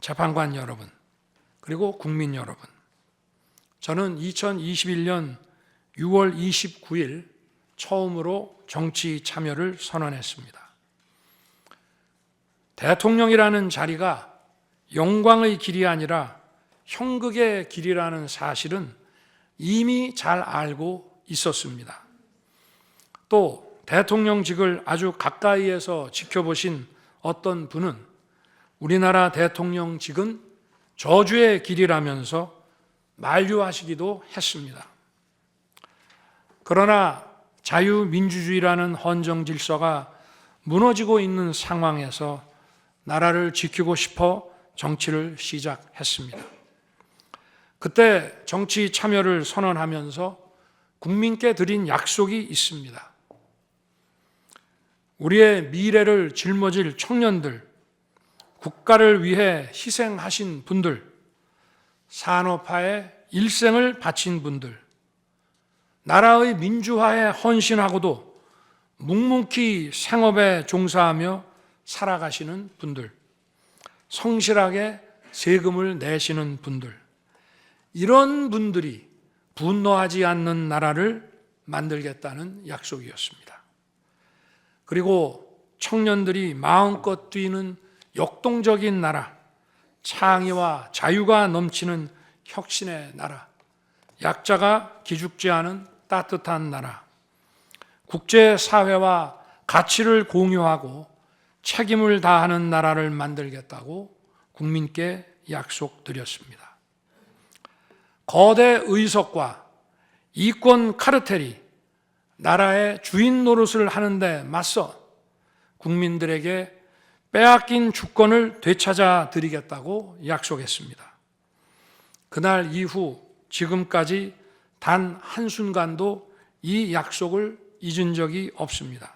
재판관 여러분, 그리고 국민 여러분, 저는 2021년 6월 29일 처음으로 정치 참여를 선언했습니다. 대통령이라는 자리가 영광의 길이 아니라 형극의 길이라는 사실은 이미 잘 알고 있었습니다. 또 대통령직을 아주 가까이에서 지켜보신 어떤 분은 우리나라 대통령직은 저주의 길이라면서 만류하시기도 했습니다. 그러나 자유민주주의라는 헌정 질서가 무너지고 있는 상황에서 나라를 지키고 싶어 정치를 시작했습니다. 그때 정치 참여를 선언하면서 국민께 드린 약속이 있습니다. 우리의 미래를 짊어질 청년들, 국가를 위해 희생하신 분들, 산업화에 일생을 바친 분들, 나라의 민주화에 헌신하고도 묵묵히 생업에 종사하며 살아가시는 분들, 성실하게 세금을 내시는 분들, 이런 분들이 분노하지 않는 나라를 만들겠다는 약속이었습니다. 그리고 청년들이 마음껏 뛰는 역동적인 나라, 창의와 자유가 넘치는 혁신의 나라, 약자가 기죽지 않은 따뜻한 나라, 국제사회와 가치를 공유하고 책임을 다하는 나라를 만들겠다고 국민께 약속드렸습니다. 거대 의석과 이권 카르텔이 나라의 주인 노릇을 하는데 맞서 국민들에게 빼앗긴 주권을 되찾아 드리겠다고 약속했습니다. 그날 이후 지금까지 단 한순간도 이 약속을 잊은 적이 없습니다.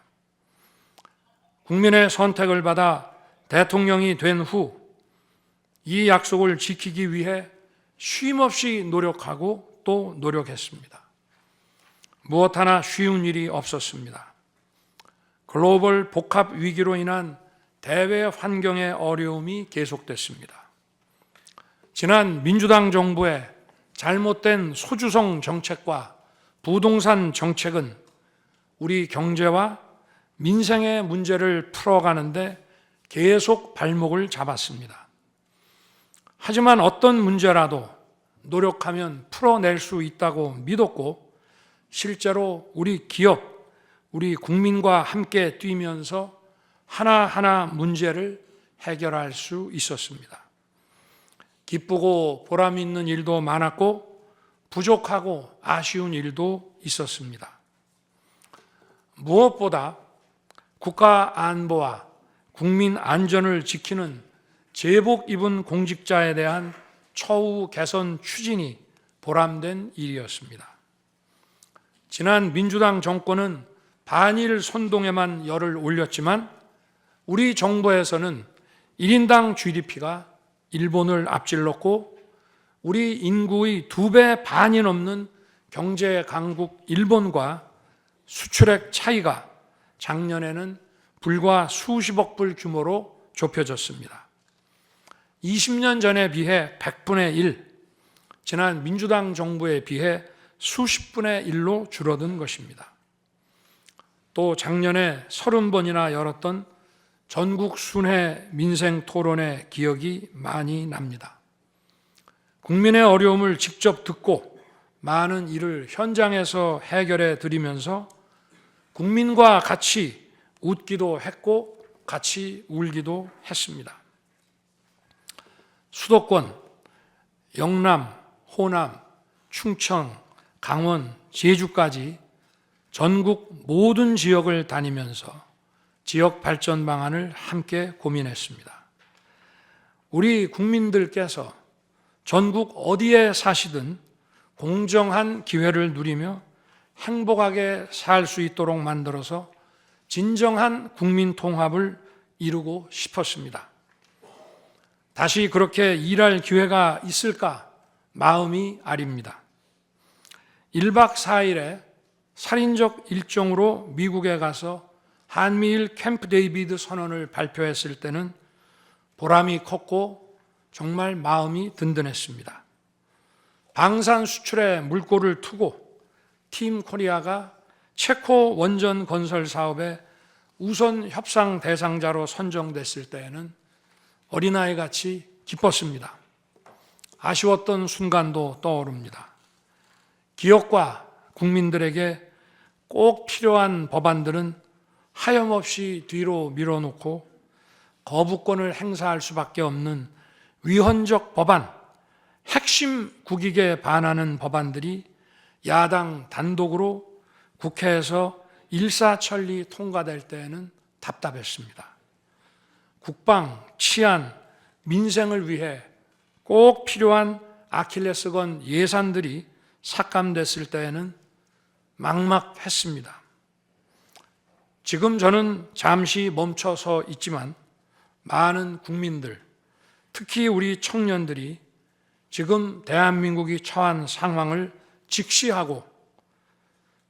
국민의 선택을 받아 대통령이 된 후 이 약속을 지키기 위해 쉼없이 노력하고 또 노력했습니다. 무엇 하나 쉬운 일이 없었습니다. 글로벌 복합 위기로 인한 대외 환경의 어려움이 계속됐습니다. 지난 민주당 정부의 잘못된 소주성 정책과 부동산 정책은 우리 경제와 민생의 문제를 풀어가는데 계속 발목을 잡았습니다. 하지만 어떤 문제라도 노력하면 풀어낼 수 있다고 믿었고 실제로 우리 기업, 우리 국민과 함께 뛰면서 하나하나 문제를 해결할 수 있었습니다. 기쁘고 보람 있는 일도 많았고 부족하고 아쉬운 일도 있었습니다. 무엇보다 국가 안보와 국민 안전을 지키는 제복 입은 공직자에 대한 처우 개선 추진이 보람된 일이었습니다. 지난 민주당 정권은 반일 선동에만 열을 올렸지만 우리 정부에서는 1인당 GDP가 일본을 앞질렀고 우리 인구의 2배 반이 넘는 경제 강국 일본과 수출액 차이가 작년에는 불과 수십억 불 규모로 좁혀졌습니다. 20년 전에 비해 100분의 1, 지난 민주당 정부에 비해 수십분의 1로 줄어든 것입니다. 또 작년에 30번이나 열었던 전국 순회 민생 토론회 기억이 많이 납니다. 국민의 어려움을 직접 듣고 많은 일을 현장에서 해결해 드리면서 국민과 같이 웃기도 했고 같이 울기도 했습니다. 수도권, 영남, 호남, 충청, 강원, 제주까지 전국 모든 지역을 다니면서 지역 발전 방안을 함께 고민했습니다. 우리 국민들께서 전국 어디에 사시든 공정한 기회를 누리며 행복하게 살 수 있도록 만들어서 진정한 국민 통합을 이루고 싶었습니다. 다시 그렇게 일할 기회가 있을까 마음이 아립니다. 1박 4일의 살인적 일정으로 미국에 가서 한미일 캠프 데이비드 선언을 발표했을 때는 보람이 컸고 정말 마음이 든든했습니다. 방산 수출에 물꼬를 트고 팀 코리아가 체코 원전 건설 사업의 우선 협상 대상자로 선정됐을 때에는 어린아이 같이 기뻤습니다. 아쉬웠던 순간도 떠오릅니다. 기업과 국민들에게 꼭 필요한 법안들은 하염없이 뒤로 밀어놓고 거부권을 행사할 수밖에 없는 위헌적 법안, 핵심 국익에 반하는 법안들이 야당 단독으로 국회에서 일사천리 통과될 때에는 답답했습니다. 국방, 치안, 민생을 위해 꼭 필요한 아킬레스건 예산들이 삭감됐을 때에는 막막했습니다. 지금 저는 잠시 멈춰서 있지만 많은 국민들, 특히 우리 청년들이 지금 대한민국이 처한 상황을 직시하고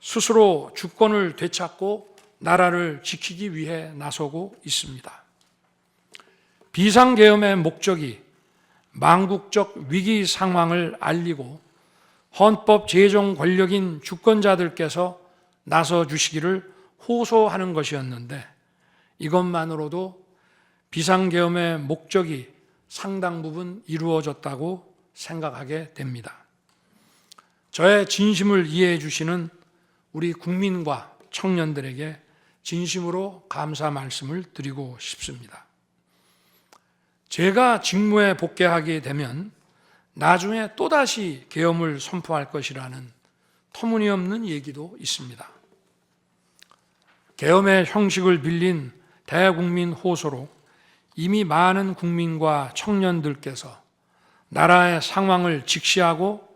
스스로 주권을 되찾고 나라를 지키기 위해 나서고 있습니다. 비상계엄의 목적이 망국적 위기 상황을 알리고 헌법 제정 권력인 주권자들께서 나서 주시기를 호소하는 것이었는데 이것만으로도 비상계엄의 목적이 상당 부분 이루어졌다고 생각하게 됩니다. 저의 진심을 이해해 주시는 우리 국민과 청년들에게 진심으로 감사 말씀을 드리고 싶습니다. 제가 직무에 복귀하게 되면 나중에 또다시 계엄을 선포할 것이라는 터무니없는 얘기도 있습니다. 계엄의 형식을 빌린 대국민 호소로 이미 많은 국민과 청년들께서 나라의 상황을 직시하고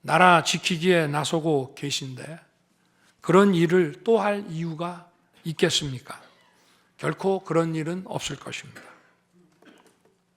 나라 지키기에 나서고 계신데 그런 일을 또 할 이유가 있겠습니까? 결코 그런 일은 없을 것입니다.